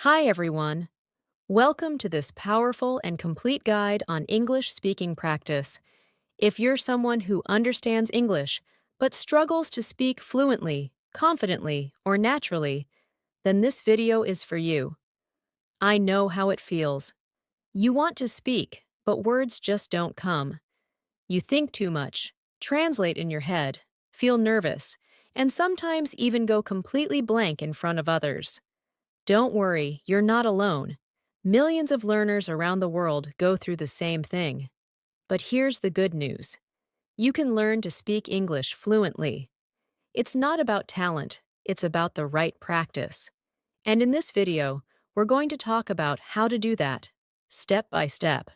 Hi, everyone. Welcome to this powerful and complete guide on English speaking practice. If you're someone who understands English but struggles to speak fluently, confidently, or naturally, then this video is for you. I know how it feels. You want to speak, but words just don't come. You think too much, translate in your head, feel nervous, and sometimes even go completely blank in front of others. Don't worry, you're not alone. Millions of learners around the world go through the same thing. But here's the good news. You can learn to speak English fluently. It's not about talent, it's about the right practice. And in this video, we're going to talk about how to do that, step by step,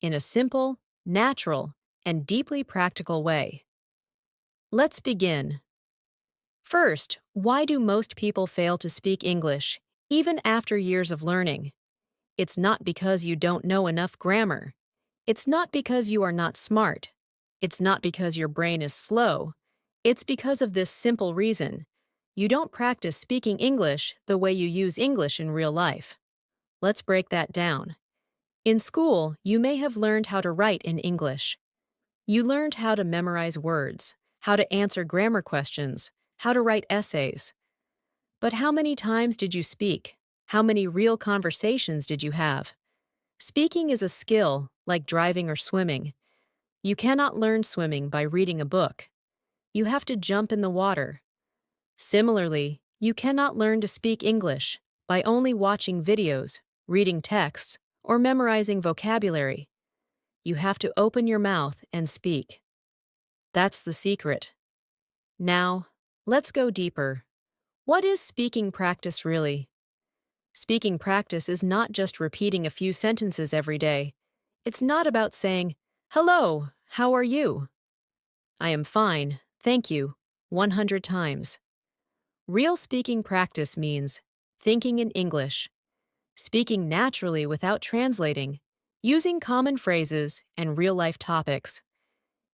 in a simple, natural, and deeply practical way. Let's begin. First, why do most people fail to speak English, even after years of learning? It's not because you don't know enough grammar. It's not because you are not smart. It's not because your brain is slow. It's because of this simple reason. You don't practice speaking English the way you use English in real life. Let's break that down. In school, you may have learned how to write in English. You learned how to memorize words, how to answer grammar questions, how to write essays. But how many times did you speak? How many real conversations did you have? Speaking is a skill, like driving or swimming. You cannot learn swimming by reading a book. You have to jump in the water. Similarly, you cannot learn to speak English by only watching videos, reading texts, or memorizing vocabulary. You have to open your mouth and speak. That's the secret. Now, let's go deeper. What is speaking practice really? Speaking practice is not just repeating a few sentences every day. It's not about saying, "Hello, how are you?" "I am fine, thank you," 100 times. Real speaking practice means thinking in English, speaking naturally without translating, using common phrases and real-life topics,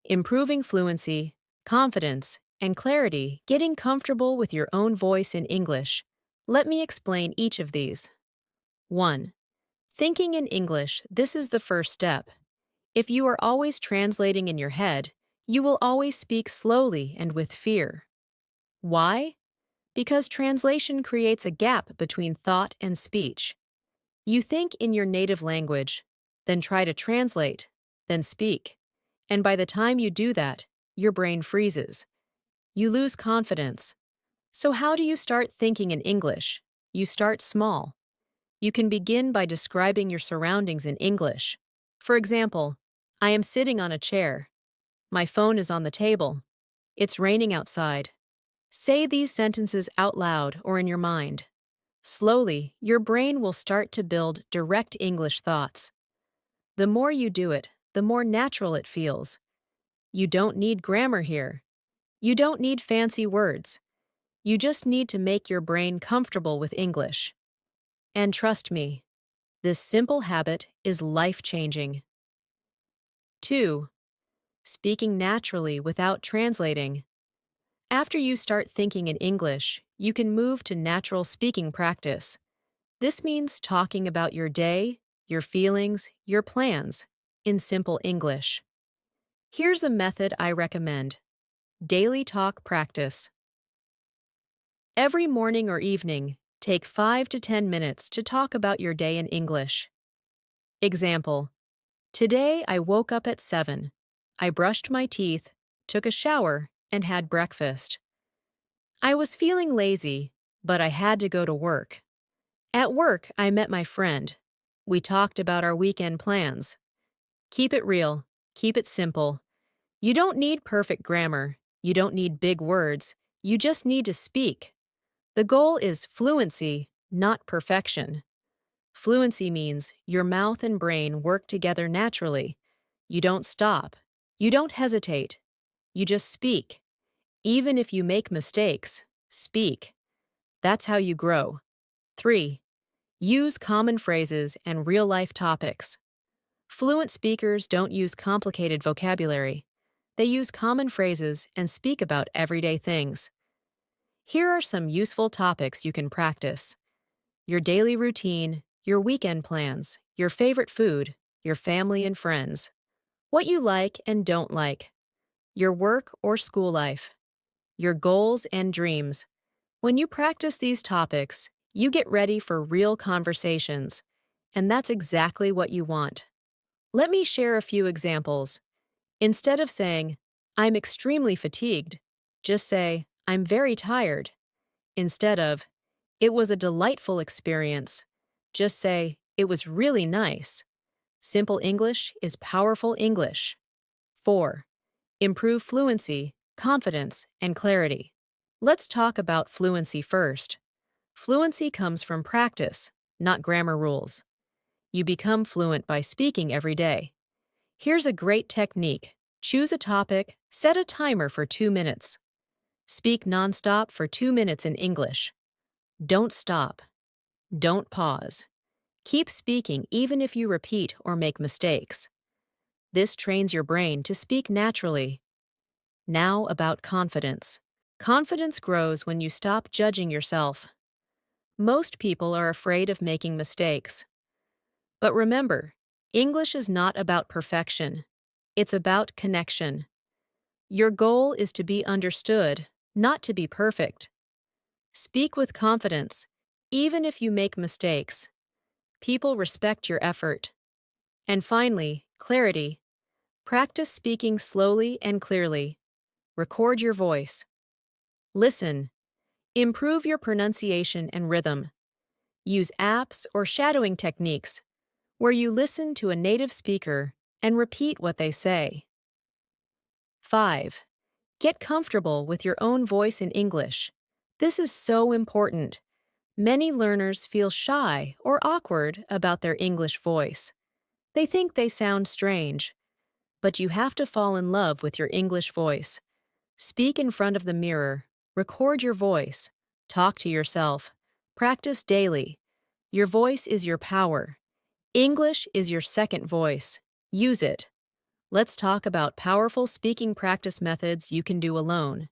improving fluency, confidence, and clarity, getting comfortable with your own voice in English. Let me explain each of these. 1. Thinking in English, this is the first step. If you are always translating in your head, you will always speak slowly and with fear. Why? Because translation creates a gap between thought and speech. You think in your native language, then try to translate, then speak. And by the time you do that, your brain freezes. You lose confidence. So how do you start thinking in English? You start small. You can begin by describing your surroundings in English. For example, I am sitting on a chair. My phone is on the table. It's raining outside. Say these sentences out loud or in your mind. Slowly, your brain will start to build direct English thoughts. The more you do it, the more natural it feels. You don't need grammar here. You don't need fancy words. You just need to make your brain comfortable with English. And trust me, this simple habit is life-changing. 2. Speaking naturally without translating. After you start thinking in English, you can move to natural speaking practice. This means talking about your day, your feelings, your plans, in simple English. Here's a method I recommend. Daily talk practice. Every morning or evening, take 5 to 10 minutes to talk about your day in English. Example: Today I woke up at 7. I brushed my teeth, took a shower, and had breakfast. I was feeling lazy, but I had to go to work. At work, I met my friend. We talked about our weekend plans. Keep it real. Keep it simple. You don't need perfect grammar. You don't need big words. You just need to speak. The goal is fluency, not perfection. Fluency means your mouth and brain work together naturally. You don't stop. You don't hesitate. You just speak. Even if you make mistakes, speak. That's how you grow. 3. Use common phrases and real-life topics. Fluent speakers don't use complicated vocabulary. They use common phrases and speak about everyday things. Here are some useful topics you can practice. your daily routine, your weekend plans, your favorite food, your family and friends, what you like and don't like, your work or school life, your goals and dreams. When you practice these topics, you get ready for real conversations, and that's exactly what you want. Let me share a few examples. Instead of saying, I'm extremely fatigued, just say, I'm very tired. Instead of, it was a delightful experience, just say, it was really nice. Simple English is powerful English. 4. Improve fluency, confidence, and clarity. Let's talk about fluency first. Fluency comes from practice, not grammar rules. You become fluent by speaking every day. Here's a great technique. Choose a topic, set a timer for 2 minutes. Speak nonstop for 2 minutes in English. Don't stop. Don't pause. Keep speaking even if you repeat or make mistakes. This trains your brain to speak naturally. Now about confidence. Confidence grows when you stop judging yourself. Most people are afraid of making mistakes. But remember, English is not about perfection. It's about connection. Your goal is to be understood, not to be perfect. Speak with confidence, even if you make mistakes. People respect your effort. And finally, clarity. Practice speaking slowly and clearly. Record your voice. Listen. Improve your pronunciation and rhythm. Use apps or shadowing techniques where you listen to a native speaker and repeat what they say. 5. Get comfortable with your own voice in English. This is so important. Many learners feel shy or awkward about their English voice. They think they sound strange. But you have to fall in love with your English voice. Speak in front of the mirror. Record your voice. Talk to yourself. Practice daily. Your voice is your power. English is your second voice. Use it. Let's talk about powerful speaking practice methods you can do alone.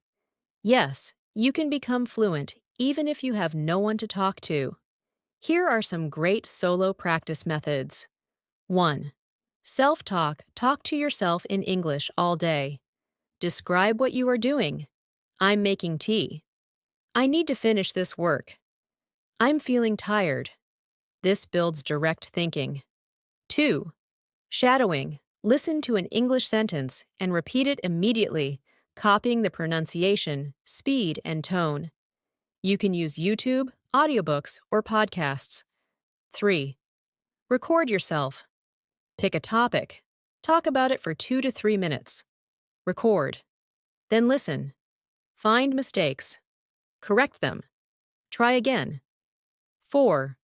Yes, you can become fluent even if you have no one to talk to. Here are some great solo practice methods. 1. Self-talk. Talk to yourself in English all day. Describe what you are doing. I'm making tea. I need to finish this work. I'm feeling tired. This builds direct thinking. 2. Shadowing. Listen to an English sentence and repeat it immediately, copying the pronunciation, speed, and tone. You can use YouTube, audiobooks, or podcasts. 3. Record yourself. Pick a topic. Talk about it for 2 to 3 minutes. Record. Then listen. Find mistakes. Correct them. Try again. 4.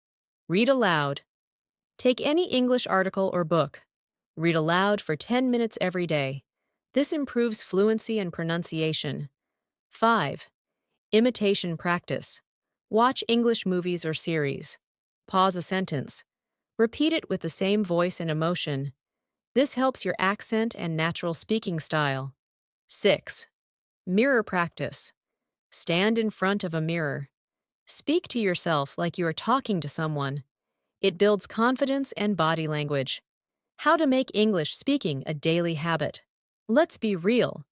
Read aloud. Take any English article or book. Read aloud for 10 minutes every day. This improves fluency and pronunciation. 5. Imitation practice. Watch English movies or series. Pause a sentence. Repeat it with the same voice and emotion. This helps your accent and natural speaking style. 6. Mirror practice. Stand in front of a mirror. Speak to yourself like you are talking to someone. It builds confidence and body language. How to make English speaking a daily habit. Let's be real.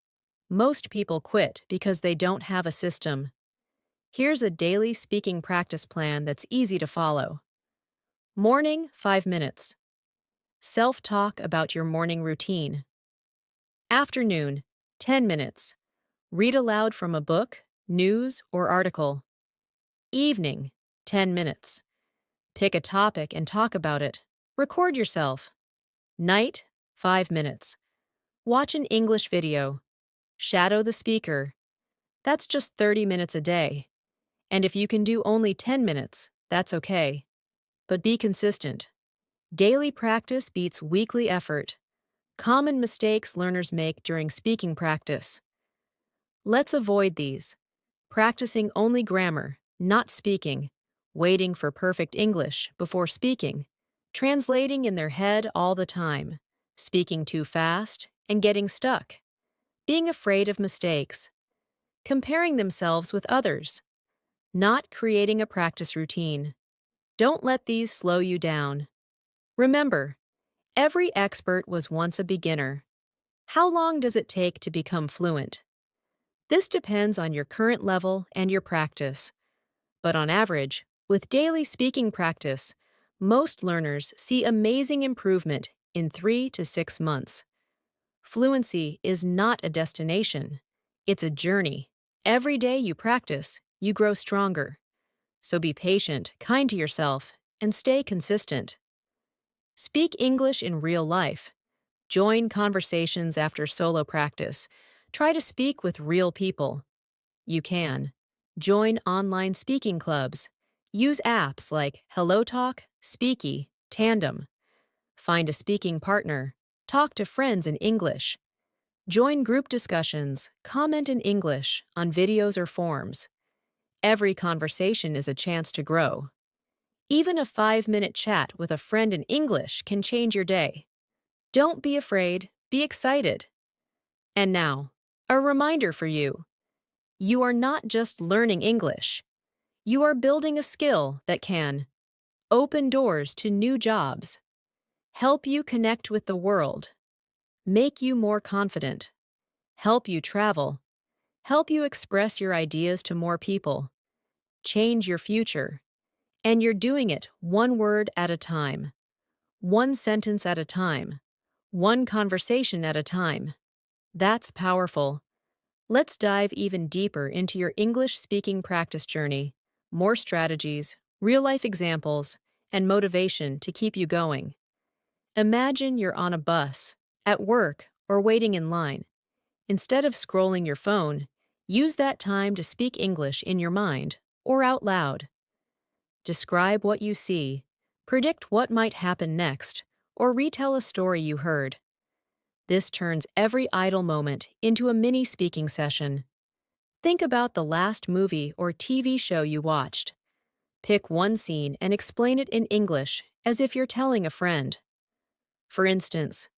Most people quit because they don't have a system. Here's a daily speaking practice plan that's easy to follow. Morning, 5 minutes. Self-talk about your morning routine. Afternoon, 10 minutes. Read aloud from a book, news, or article. Evening, 10 minutes. Pick a topic and talk about it. Record yourself. Night, 5 minutes. Watch an English video. Shadow the speaker. That's just 30 minutes a day. And if you can do only 10 minutes, that's okay. But be consistent. Daily practice beats weekly effort. Common mistakes learners make during speaking practice. Let's avoid these. Practicing only grammar, not speaking. Waiting for perfect English before speaking. Translating in their head all the time. Speaking too fast and getting stuck. Being afraid of mistakes. Comparing themselves with others. Not creating a practice routine. Don't let these slow you down. Remember, every expert was once a beginner. How long does it take to become fluent? This depends on your current level and your practice. But on average, with daily speaking practice, most learners see amazing improvement in 3 to 6 months. Fluency is not a destination, it's a journey. Every day you practice, you grow stronger. So be patient, kind to yourself, and stay consistent. Speak English in real life. Join conversations after solo practice. Try to speak with real people. You can. Join online speaking clubs. Use apps like HelloTalk, Speaky, Tandem. Find a speaking partner. Talk to friends in English. Join group discussions. Comment in English on videos or forums. Every conversation is a chance to grow. Even a 5-minute chat with a friend in English can change your day. Don't be afraid, be excited. And now, a reminder for you. You are not just learning English. You are building a skill that can open doors to new jobs, help you connect with the world, make you more confident, help you travel, help you express your ideas to more people, change your future. And you're doing it one word at a time, one sentence at a time, one conversation at a time. That's powerful. Let's dive even deeper into your English speaking practice journey. More strategies, real-life examples, and motivation to keep you going. Imagine you're on a bus, at work, or waiting in line. Instead of scrolling your phone, use that time to speak English in your mind or out loud. Describe what you see, predict what might happen next, or retell a story you heard. This turns every idle moment into a mini speaking session. Think about the last movie or TV show you watched. Pick one scene and explain it in English as if you're telling a friend. For instance,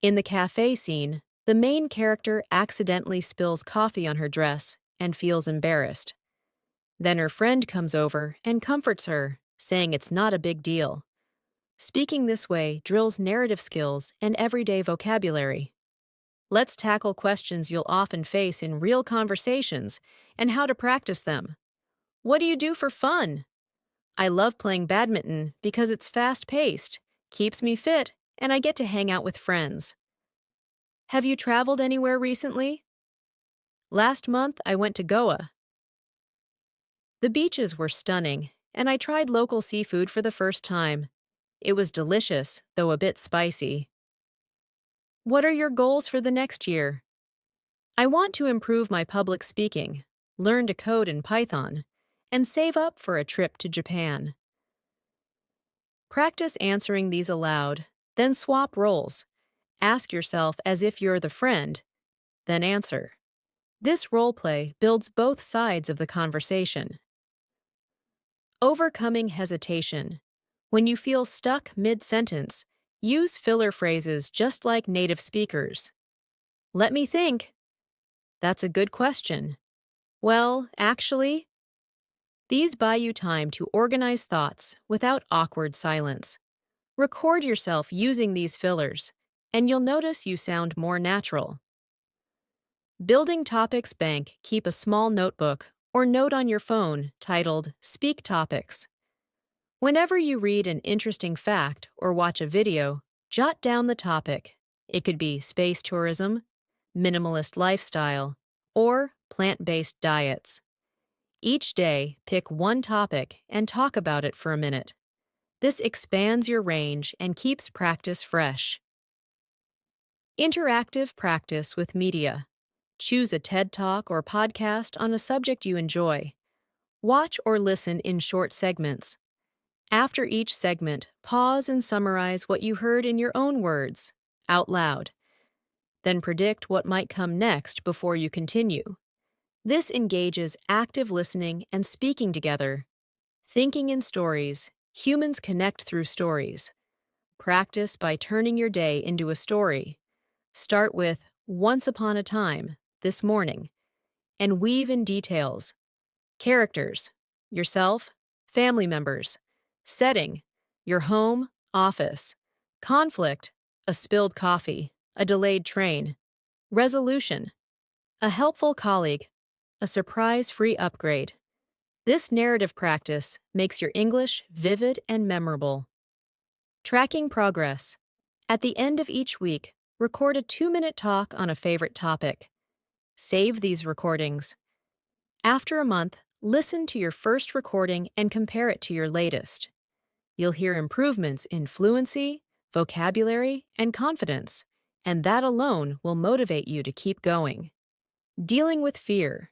in the cafe scene, the main character accidentally spills coffee on her dress and feels embarrassed. Then her friend comes over and comforts her, saying it's not a big deal. Speaking this way drills narrative skills and everyday vocabulary. Let's tackle questions you'll often face in real conversations and how to practice them. What do you do for fun? I love playing badminton because it's fast-paced, keeps me fit, and I get to hang out with friends. Have you traveled anywhere recently? Last month, I went to Goa. The beaches were stunning, and I tried local seafood for the first time. It was delicious, though a bit spicy. What are your goals for the next year? I want to improve my public speaking, learn to code in Python, and save up for a trip to Japan. Practice answering these aloud, then swap roles. Ask yourself as if you're the friend, then answer. This role play builds both sides of the conversation. Overcoming hesitation. When you feel stuck mid-sentence, use filler phrases just like native speakers. Let me think. That's a good question. Well, actually, these buy you time to organize thoughts without awkward silence. Record yourself using these fillers, and you'll notice you sound more natural. Building Topics Bank. Keep a small notebook or note on your phone titled Speak Topics. Whenever you read an interesting fact or watch a video, jot down the topic. It could be space tourism, minimalist lifestyle, or plant-based diets. Each day, pick one topic and talk about it for a minute. This expands your range and keeps practice fresh. Interactive practice with media. Choose a TED Talk or podcast on a subject you enjoy. Watch or listen in short segments. After each segment, pause and summarize what you heard in your own words, out loud. Then predict what might come next before you continue. This engages active listening and speaking together. Thinking in stories. Humans connect through stories. Practice by turning your day into a story. Start with once upon a time, this morning, and weave in details. Characters, yourself, family members, Setting: your home, office. Conflict: a spilled coffee, a delayed train. Resolution: a helpful colleague, a surprise-free upgrade. This narrative practice makes your English vivid and memorable. Tracking progress: at the end of each week, record a 2-minute talk on a favorite topic. Save these recordings. After a month, listen to your first recording and compare it to your latest. You'll hear improvements in fluency, vocabulary, and confidence, and that alone will motivate you to keep going. Dealing with fear: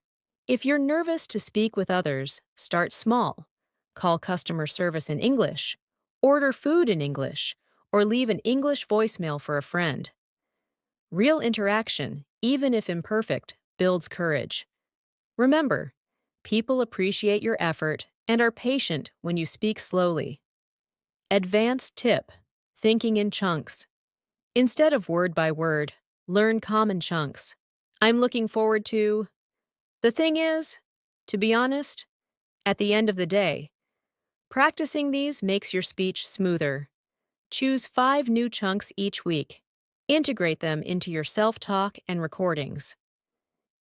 if you're nervous to speak with others, start small. Call customer service in English, order food in English, or leave an English voicemail for a friend. Real interaction, even if imperfect, builds courage. Remember, people appreciate your effort and are patient when you speak slowly. Advanced tip: thinking in chunks. Instead of word by word, learn common chunks. I'm looking forward to. The thing is, to be honest, at the end of the day, practicing these makes your speech smoother. Choose 5 new chunks each week. Integrate them into your self-talk and recordings.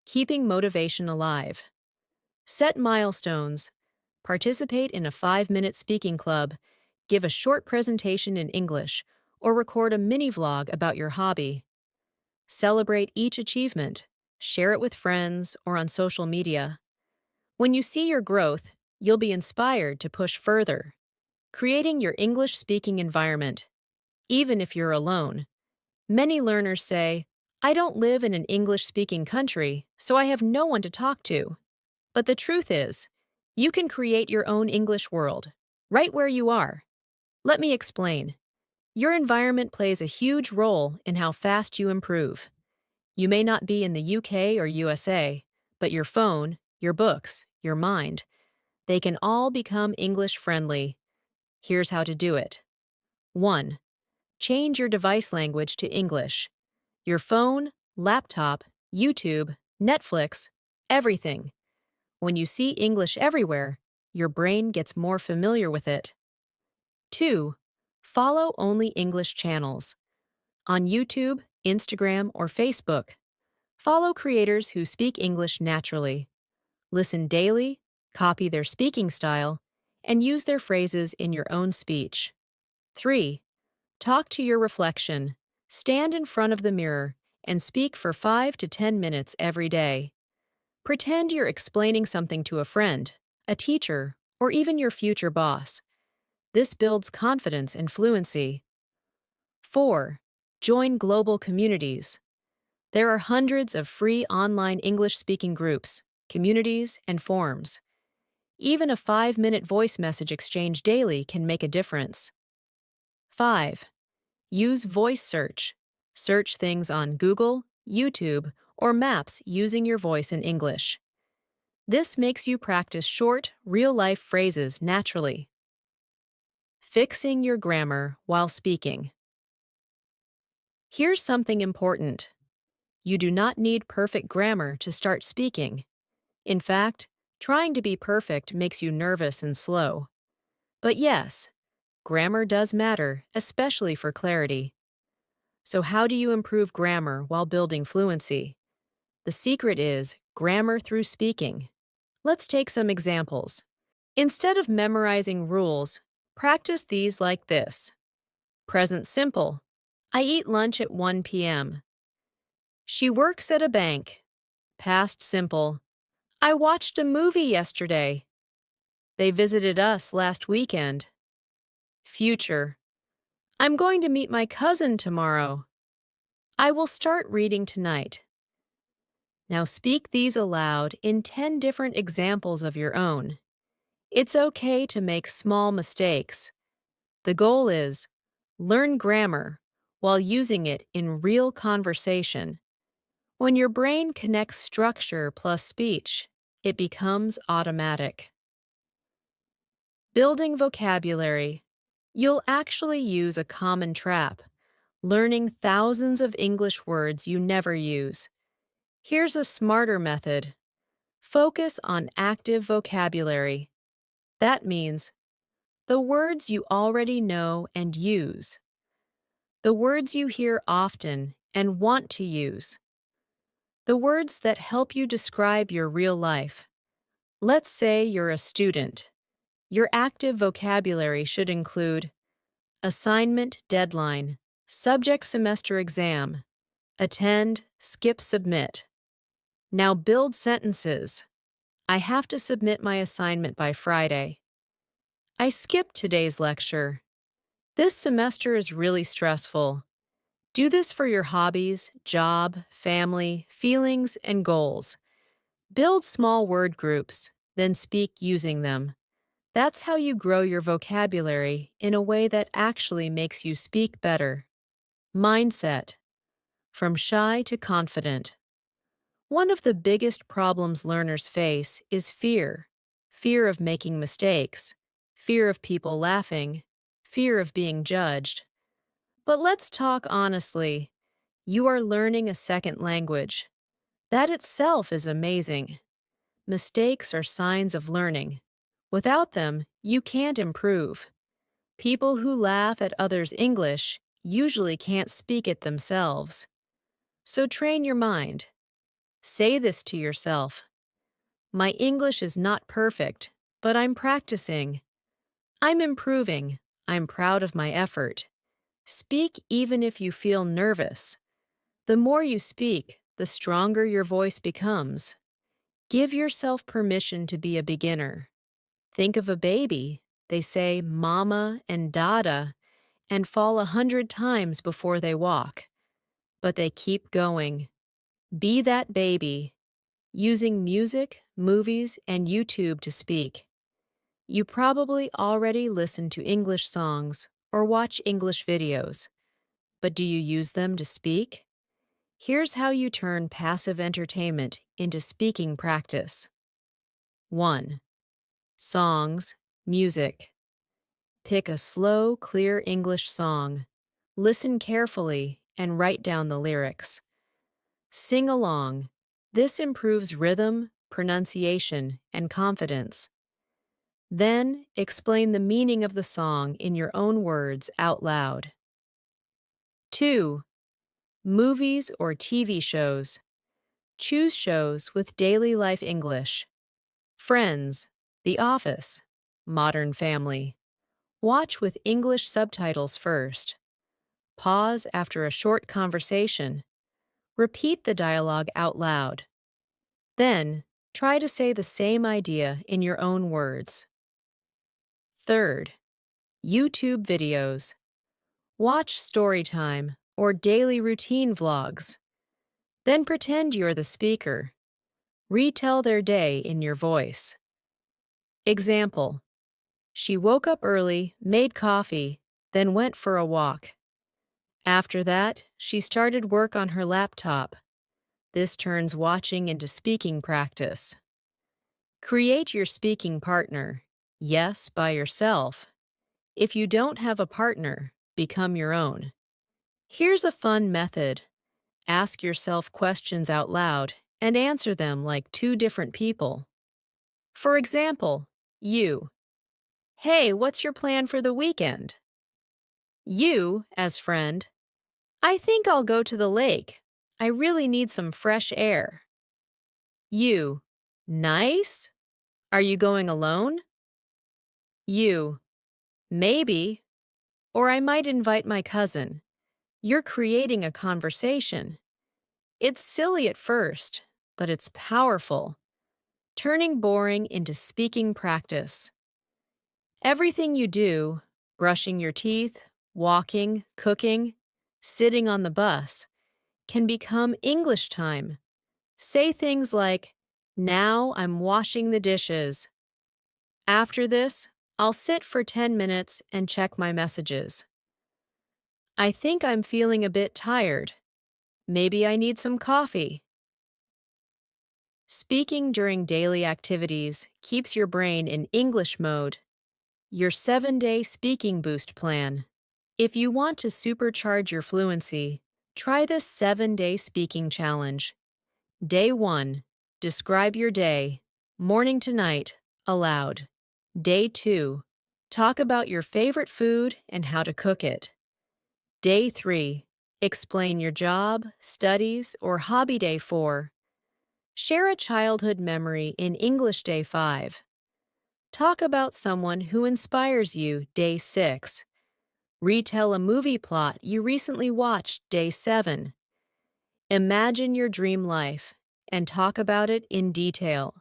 Keeping motivation alive. Set milestones. Participate in a 5-minute speaking club, give a short presentation in English, or record a mini vlog about your hobby. Celebrate each achievement. Share it with friends or on social media. When you see your growth, you'll be inspired to push further. Creating your English-speaking environment. Even if you're alone. Many learners say, "I don't live in an English-speaking country, so I have no one to talk to." But the truth is, you can create your own English world, right where you are. Let me explain. Your environment plays a huge role in how fast you improve. You may not be in the UK or USA, but your phone, your books, your mind, they can all become English-friendly. Here's how to do it. 1. Change your device language to English. Your phone, laptop, YouTube, Netflix, everything. When you see English everywhere, your brain gets more familiar with it. 2. Follow only English channels. On YouTube, Instagram, or Facebook, follow creators who speak English naturally. Listen daily, copy their speaking style, and use their phrases in your own speech. 3. Talk to your reflection. Stand in front of the mirror and speak for 5 to 10 minutes every day. Pretend you're explaining something to a friend, a teacher, or even your future boss. This builds confidence and fluency. 4. Join global communities. There are hundreds of free online English-speaking groups, communities, and forums. Even a 5-minute voice message exchange daily can make a difference. 5. Use voice search. Search things on Google, YouTube, or Maps using your voice in English. This makes you practice short, real-life phrases naturally. Fixing your grammar while speaking. Here's something important. You do not need perfect grammar to start speaking. In fact, trying to be perfect makes you nervous and slow. But yes, grammar does matter, especially for clarity. So how do you improve grammar while building fluency? The secret is grammar through speaking. Let's take some examples. Instead of memorizing rules, practice these like this. Present simple. I eat lunch at 1 p.m. She works at a bank. Past simple. I watched a movie yesterday. They visited us last weekend. Future. I'm going to meet my cousin tomorrow. I will start reading tonight. Now speak these aloud in 10 different examples of your own. It's okay to make small mistakes. The goal is learn grammar while using it in real conversation. When your brain connects structure plus speech, it becomes automatic. Building vocabulary. You'll actually use a common trap, learning thousands of English words you never use. Here's a smarter method. Focus on active vocabulary. That means The words you already know and use. The words you hear often and want to use. The words that help you describe your real life. Let's say you're a student. Your active vocabulary should include assignment deadline, subject semester exam, attend, skip, submit. Now build sentences. I have to submit my assignment by Friday. I skipped today's lecture. This semester is really stressful. Do this for your hobbies, job, family, feelings, and goals. Build small word groups, then speak using them. That's how you grow your vocabulary in a way that actually makes you speak better. Mindset. From shy to confident. One of the biggest problems learners face is fear. Fear of making mistakes, fear of people laughing, fear of being judged. But let's talk honestly. You are learning a second language. That itself is amazing. Mistakes are signs of learning. Without them, you can't improve. People who laugh at others' English usually can't speak it themselves. So train your mind. Say this to yourself. My English is not perfect, but I'm practicing. I'm improving. I'm proud of my effort. Speak even if you feel nervous. The more you speak, the stronger your voice becomes. Give yourself permission to be a beginner. Think of a baby. They say mama and dada and fall 100 times before they walk. But they keep going. Be that baby, using music, movies, and YouTube to speak. You probably already listen to English songs or watch English videos. But do you use them to speak? Here's how you turn passive entertainment into speaking practice. 1. Songs, music. Pick a slow, clear English song. Listen carefully and write down the lyrics. Sing along. This improves rhythm, pronunciation, and confidence. Then, explain the meaning of the song in your own words out loud. 2. Movies or TV shows. Choose shows with daily life English. Friends, The Office, Modern Family. Watch with English subtitles first. Pause after a short conversation. Repeat the dialogue out loud. Then, try to say the same idea in your own words. 3. YouTube videos. Watch story time or daily routine vlogs. Then pretend you're the speaker. Retell their day in your voice. Example: she woke up early, made coffee, then went for a walk. After that, she started work on her laptop. This turns watching into speaking practice. Create your speaking partner. Yes, by yourself. If you don't have a partner, become your own. Here's a fun method. Ask yourself questions out loud and answer them like two different people. For example, you. Hey, what's your plan for the weekend? You, as friend. I think I'll go to the lake. I really need some fresh air. You. Nice? Are you going alone? You. Maybe. Or I might invite my cousin. You're creating a conversation. It's silly at first, but it's powerful. Turning boring into speaking practice. Everything you do, brushing your teeth, walking, cooking, sitting on the bus, can become English time. Say things like, now I'm washing the dishes. After this, I'll sit for 10 minutes and check my messages. I think I'm feeling a bit tired. Maybe I need some coffee. Speaking during daily activities keeps your brain in English mode. Your 7-day speaking boost plan. If you want to supercharge your fluency, try this 7-day speaking challenge. Day 1. Describe your day, morning to night, aloud. Day 2. Talk about your favorite food and how to cook it. Day 3. Explain your job, studies, or hobby. Day 4. Share a childhood memory in English. Day 5. Talk about someone who inspires you. Day 6. Retell a movie plot you recently watched. Day 7. Imagine your dream life and talk about it in detail.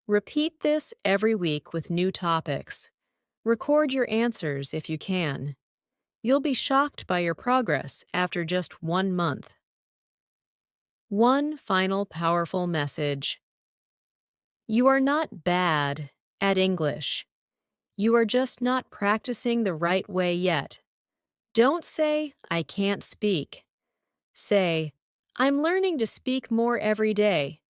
Repeat this every week with new topics. Record your answers if you can. You'll be shocked by your progress after just 1 month. One final powerful message. You are not bad at English. You are just not practicing the right way yet. Don't say, I can't speak. Say, I'm learning to speak more every day.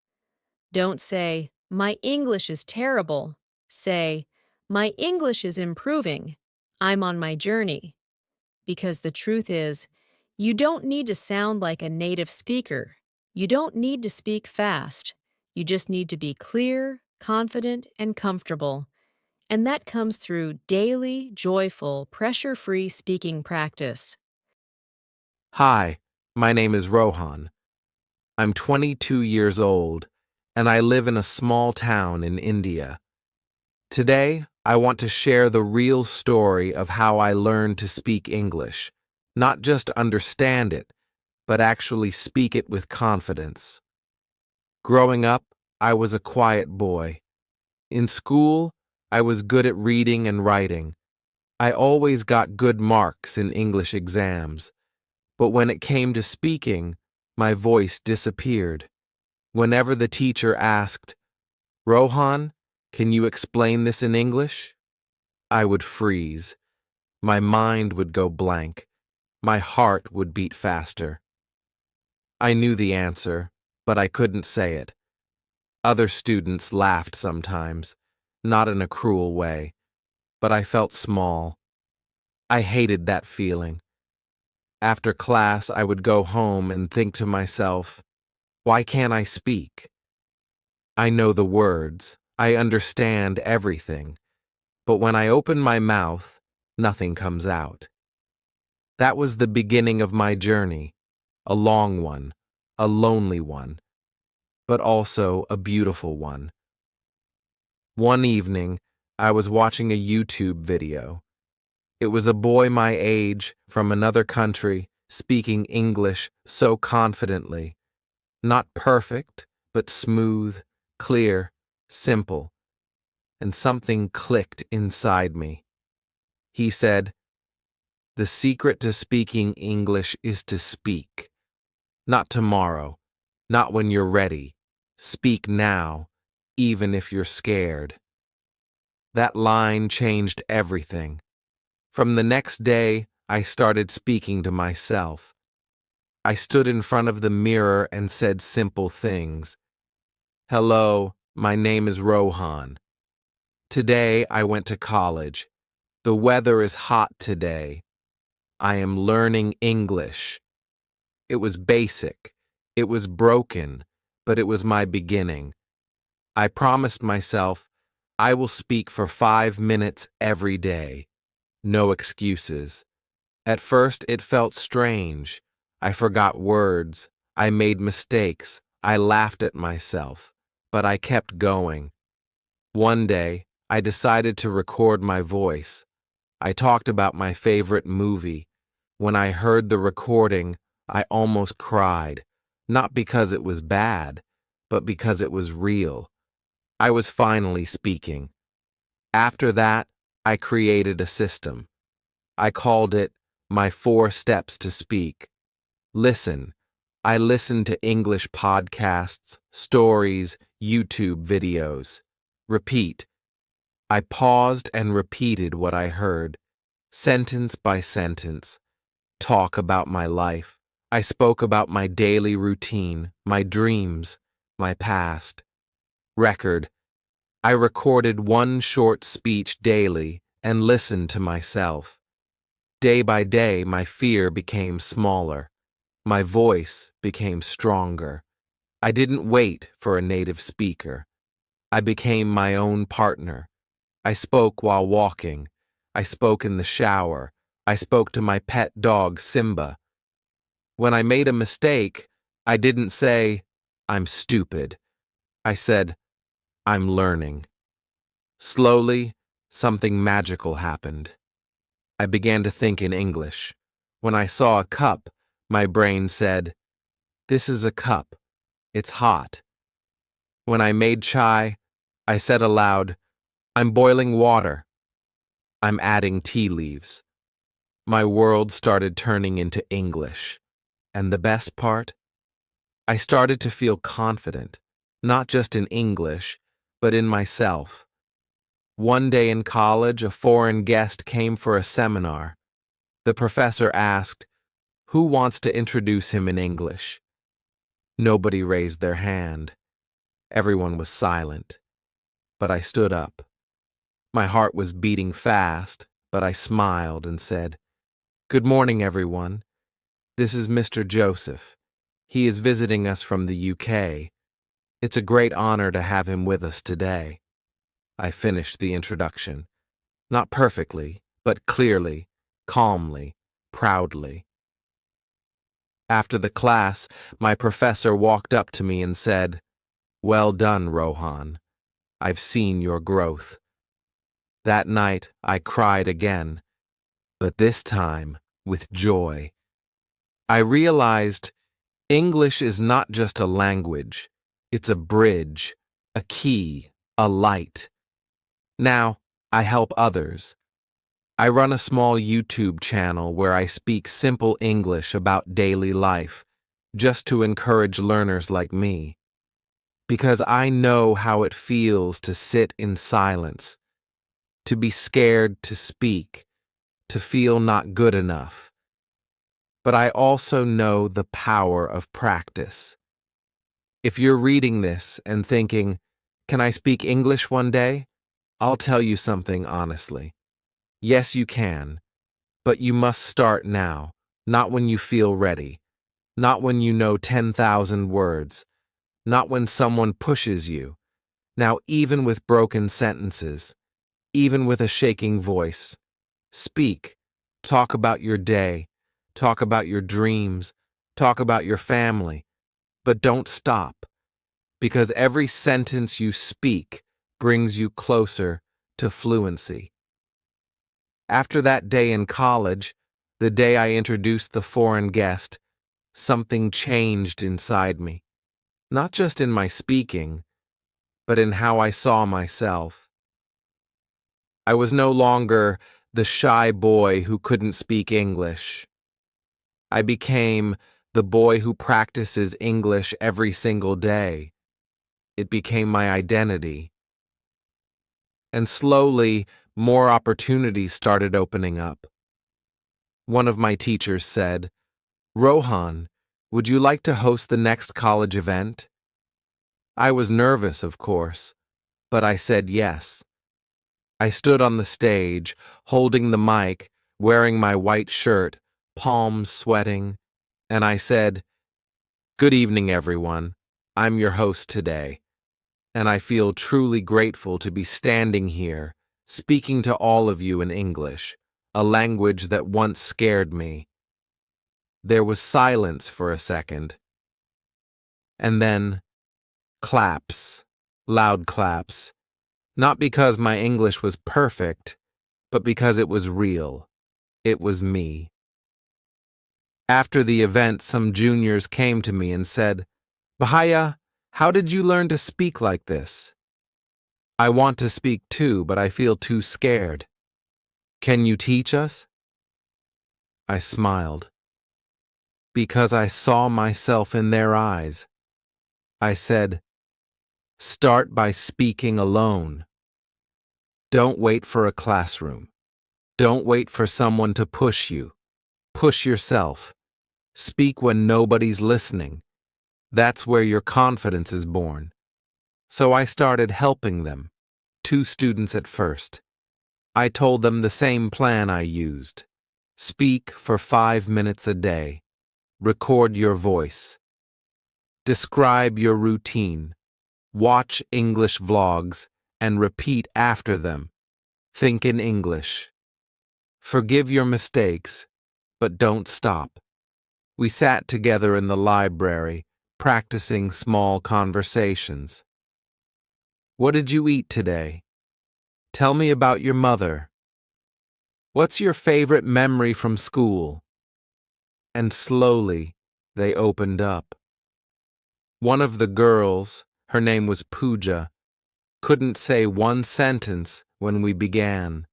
Don't say, my English is terrible. Say, my English is improving. I'm on my journey. Because the truth is, you don't need to sound like a native speaker. You don't need to speak fast. You just need to be clear, confident, and comfortable. And that comes through daily, joyful, pressure-free speaking practice. Hi, my name is Rohan. I'm 22 years old, and I live in a small town in India. Today, I want to share the real story of how I learned to speak English, not just understand it, but actually speak it with confidence. Growing up, I was a quiet boy. In school, I was good at reading and writing. I always got good marks in English exams. But when it came to speaking, my voice disappeared. Whenever the teacher asked, Rohan, can you explain this in English? I would freeze. My mind would go blank. My heart would beat faster. I knew the answer, but I couldn't say it. Other students laughed sometimes, not in a cruel way, but I felt small. I hated that feeling. After class, I would go home and think to myself, why can't I speak? I know the words, I understand everything, but when I open my mouth, nothing comes out. That was the beginning of my journey, a long one, a lonely one, but also a beautiful one. One evening, I was watching a YouTube video. It was a boy my age from another country speaking English so confidently. Not perfect, but smooth, clear, simple. And something clicked inside me. He said, the secret to speaking English is to speak. Not tomorrow, not when you're ready. Speak now, even if you're scared. That line changed everything. From the next day, I started speaking to myself. I stood in front of the mirror and said simple things. Hello, my name is Rohan. Today I went to college. The weather is hot today. I am learning English. It was basic. It was broken, but it was my beginning. I promised myself I will speak for 5 minutes every day. No excuses. At first it felt strange. I forgot words. I made mistakes. I laughed at myself. But I kept going. One day, I decided to record my voice. I talked about my favorite movie. When I heard the recording, I almost cried. Not because it was bad, but because it was real. I was finally speaking. After that, I created a system. I called it my 4 steps to speak. Listen. I listened to English podcasts, stories, YouTube videos. Repeat. I paused and repeated what I heard, sentence by sentence. Talk about my life. I spoke about my daily routine, my dreams, my past. Record. I recorded 1 short speech daily and listened to myself. Day by day, my fear became smaller. My voice became stronger. I didn't wait for a native speaker. I became my own partner. I spoke while walking. I spoke in the shower. I spoke to my pet dog, Simba. When I made a mistake, I didn't say, I'm stupid. I said, I'm learning. Slowly, something magical happened. I began to think in English. When I saw a cup, my brain said, this is a cup. It's hot. When I made chai, I said aloud, I'm boiling water. I'm adding tea leaves. My world started turning into English. And the best part? I started to feel confident, not just in English, but in myself. One day in college, a foreign guest came for a seminar. The professor asked, who wants to introduce him in English? Nobody raised their hand. Everyone was silent. But I stood up. My heart was beating fast, but I smiled and said, good morning, everyone. This is Mr. Joseph. He is visiting us from the UK. It's a great honor to have him with us today. I finished the introduction. Not perfectly, but clearly, calmly, proudly. After the class, my professor walked up to me and said, well done, Rohan. I've seen your growth. That night, I cried again, but this time with joy. I realized English is not just a language. It's a bridge, a key, a light. Now, I help others. I run a small YouTube channel where I speak simple English about daily life, just to encourage learners like me. Because I know how it feels to sit in silence, to be scared to speak, to feel not good enough. But I also know the power of practice. If you're reading this and thinking, can I speak English one day? I'll tell you something honestly. Yes, you can, but you must start now, not when you feel ready, not when you know 10,000 words, not when someone pushes you. Now, even with broken sentences, even with a shaking voice, speak, talk about your day, talk about your dreams, talk about your family, but don't stop, because every sentence you speak brings you closer to fluency. After that day in college, the day I introduced the foreign guest, something changed inside me. Not just in my speaking, but in how I saw myself. I was no longer the shy boy who couldn't speak English. I became the boy who practices English every single day. It became my identity. And slowly, more opportunities started opening up. One of my teachers said, Rohan, would you like to host the next college event? I was nervous, of course, but I said yes. I stood on the stage, holding the mic, wearing my white shirt, palms sweating, and I said, good evening, everyone. I'm your host today, and I feel truly grateful to be standing here, speaking to all of you in English, a language that once scared me. There was silence for a second, and then claps, loud claps, not because my English was perfect, but because it was real. It was me. After the event, some juniors came to me and said, Bahaya, how did you learn to speak like this? I want to speak too, but I feel too scared. Can you teach us? I smiled. Because I saw myself in their eyes. I said, start by speaking alone. Don't wait for a classroom. Don't wait for someone to push you. Push yourself. Speak when nobody's listening. That's where your confidence is born. So I started helping them. 2 students at first. I told them the same plan I used. Speak for 5 minutes a day. Record your voice. Describe your routine. Watch English vlogs and repeat after them. Think in English. Forgive your mistakes, but don't stop. We sat together in the library, practicing small conversations. What did you eat today? Tell me about your mother. What's your favorite memory from school? And slowly, they opened up. One of the girls, her name was Pooja, couldn't say one sentence when we began.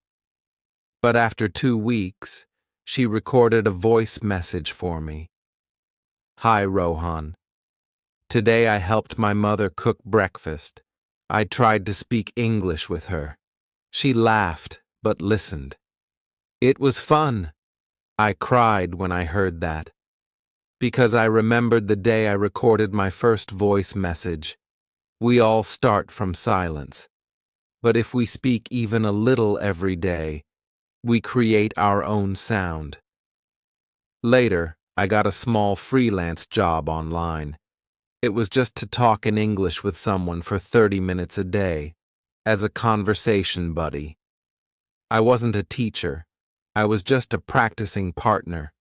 But after 2 weeks, she recorded a voice message for me. Hi, Rohan. Today I helped my mother cook breakfast. I tried to speak English with her. She laughed, but listened. It was fun. I cried when I heard that, because I remembered the day I recorded my first voice message. We all start from silence. But if we speak even a little every day, we create our own sound. Later, I got a small freelance job online. It was just to talk in English with someone for 30 minutes a day, as a conversation buddy. I wasn't a teacher. I was just a practicing partner.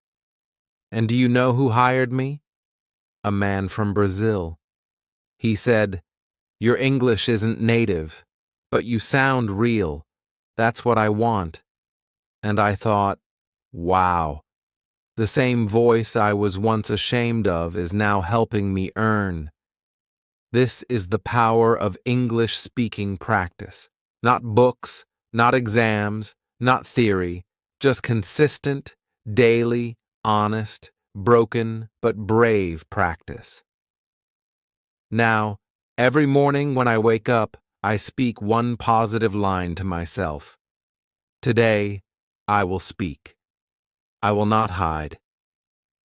And do you know who hired me? A man from Brazil. He said, "Your English isn't native, but you sound real. That's what I want." And I thought, wow, the same voice I was once ashamed of is now helping me earn. This is the power of English speaking practice. Not books, not exams, not theory, just consistent, daily, honest, broken, but brave practice. Now, every morning when I wake up, I speak one positive line to myself. Today, I will speak. I will not hide.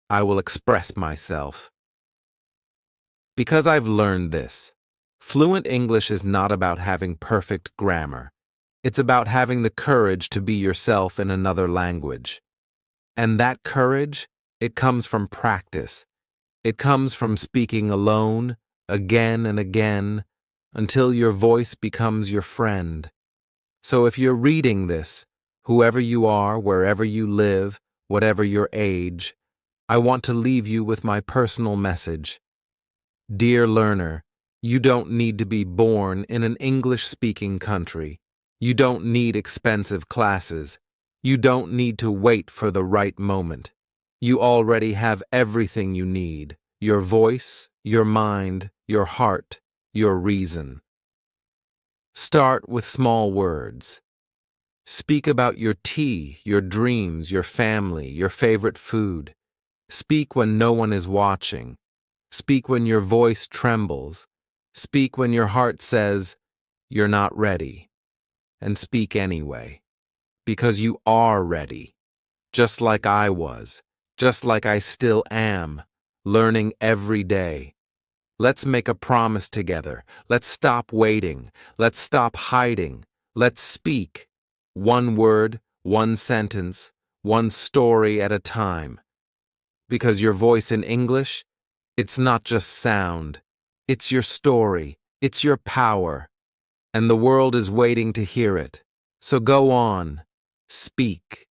I will express myself. Because I've learned this, fluent English is not about having perfect grammar. It's about having the courage to be yourself in another language. And that courage, it comes from practice. It comes from speaking alone, again and again, until your voice becomes your friend. So if you're reading this, whoever you are, wherever you live, whatever your age, I want to leave you with my personal message. Dear learner, you don't need to be born in an English-speaking country. You don't need expensive classes. You don't need to wait for the right moment. You already have everything you need: your voice, your mind, your heart, your reason. Start with small words. Speak about your tea, your dreams, your family, your favorite food. Speak when no one is watching. Speak when your voice trembles. Speak when your heart says, "You're not ready." And speak anyway. Because you are ready. Just like I was. Just like I still am. Learning every day. Let's make a promise together. Let's stop waiting. Let's stop hiding. Let's speak. One word, one sentence, one story at a time. Because your voice in English, it's not just sound. It's your story. It's your power. And the world is waiting to hear it. So go on. Speak.